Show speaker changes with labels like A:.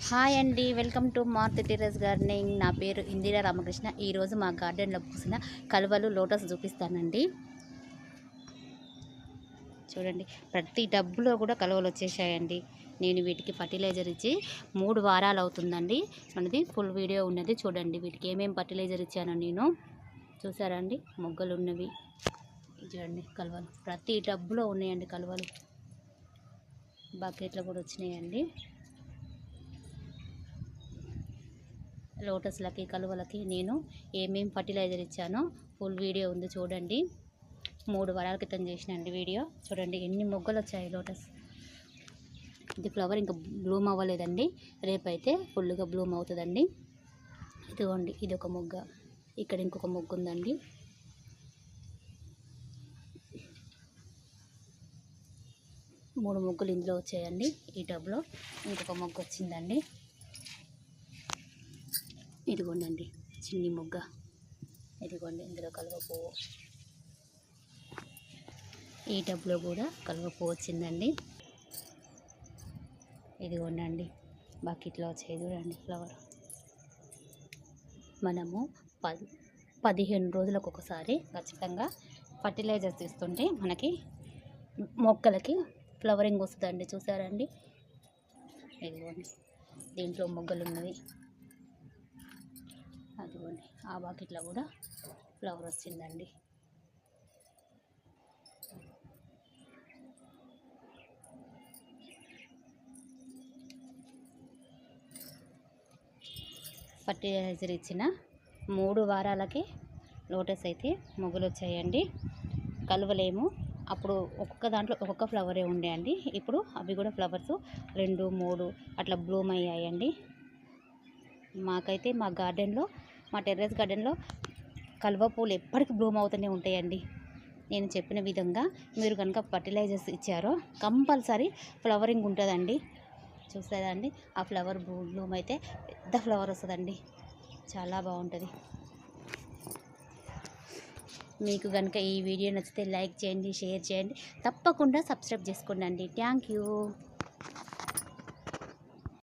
A: Hi అండి, welcome to Maruti terrace gardening. నా పేరు ఇందిరా రామకృష్ణ. ఈరోజు మా గార్డెన్లో పూసిన కలువలు లోటస్ చూపిస్తానండి. చూడండి, ప్రతి టబ్బులో కూడా కలువలు వచ్చేసాయండి. నేను వీటికి ఫర్టిలైజర్ ఇచ్చి 3 వారాలు అవుతుందండి. మనది ఫుల్ వీడియో ఉన్నది చూడండి. వీటికి ఏమేమి ఫర్టిలైజర్ ఇచ్చానో నేను చూసారా అండి. మొగ్గలు ఉన్నవి చూడండి, కలువలు ప్రతి టబ్బులో ఉన్నాయండి. కలువలు బకెట్లో కూడా వచ్చినాయండి. లోటస్లకి కలువలకి నేను ఏమేమి ఫర్టిలైజర్ ఇచ్చానో ఫుల్ వీడియో ఉంది చూడండి. 3 వారాల క్రితం చేసినండి వీడియో. చూడండి ఎన్ని మొగ్గలు వచ్చాయి లోటస్. ఇది ఫ్లవర్ ఇంకా బ్లూమ్ అవ్వలేదండి, రేపైతే ఫుల్గా బ్లూమ్ అవుతుందండి. ఇదిగోండి, ఇది ఒక మొగ్గ, ఇక్కడ ఇంకొక మొగ్గ ఉందండి. మూడు మొగ్గలు ఇందులో వచ్చాయండి. ఈ టబ్లో ఇంకొక మొగ్గ వచ్చిందండి. ఇదిగోండి చిన్ని మొగ్గ, ఇదిగోండి ఇందులో కలువ పువ్వు. ఈ టబ్లో కూడా కలువ పువ్వు వచ్చిందండి. ఇదిగోండి బకెట్లో వచ్చేది చూడండి ఫ్లవర్. మనము 15 రోజులకు ఒకసారి ఖచ్చితంగా ఫర్టిలైజర్స్ ఇస్తుంటే మనకి మొక్కలకి ఫ్లవరింగ్ వస్తుందండి. చూసారండి, ఇదిగోండి దీంట్లో మొగ్గలు ఉన్నవి. అదిగోండి ఆ బకెట్లో కూడా ఫ్లవర్ వచ్చిందండి. ఫర్టిలైజర్ ఇచ్చిన 3 వారాలకి లోటస్ అయితే మొగ్గలు వచ్చాయండి. కలువలేమో అప్పుడు ఒక్కొక్క దాంట్లో ఒక్కొక్క ఫ్లవరే ఉండేయండి. ఇప్పుడు అవి కూడా ఫ్లవర్స్ 2, 3 అట్లా బ్లూమ్ అయ్యాయండి. మాకైతే మా గార్డెన్లో, మా టెర్రస్ గార్డెన్లో కలువ పూలు ఎప్పటికీ బ్లూమ్ అవుతూనే ఉంటాయండి. నేను చెప్పిన విధంగా మీరు కనుక ఫర్టిలైజర్స్ ఇచ్చారో కంపల్సరీ ఫ్లవరింగ్ ఉంటుందండి. చూసేదండి, ఆ ఫ్లవర్ బ్లూమ్ అయితే పెద్ద ఫ్లవర్ వస్తుందండి, చాలా బాగుంటుంది. మీకు కనుక ఈ వీడియో నచ్చితే లైక్ చేయండి, షేర్ చేయండి, తప్పకుండా సబ్స్క్రైబ్ చేసుకోండి. Thank you.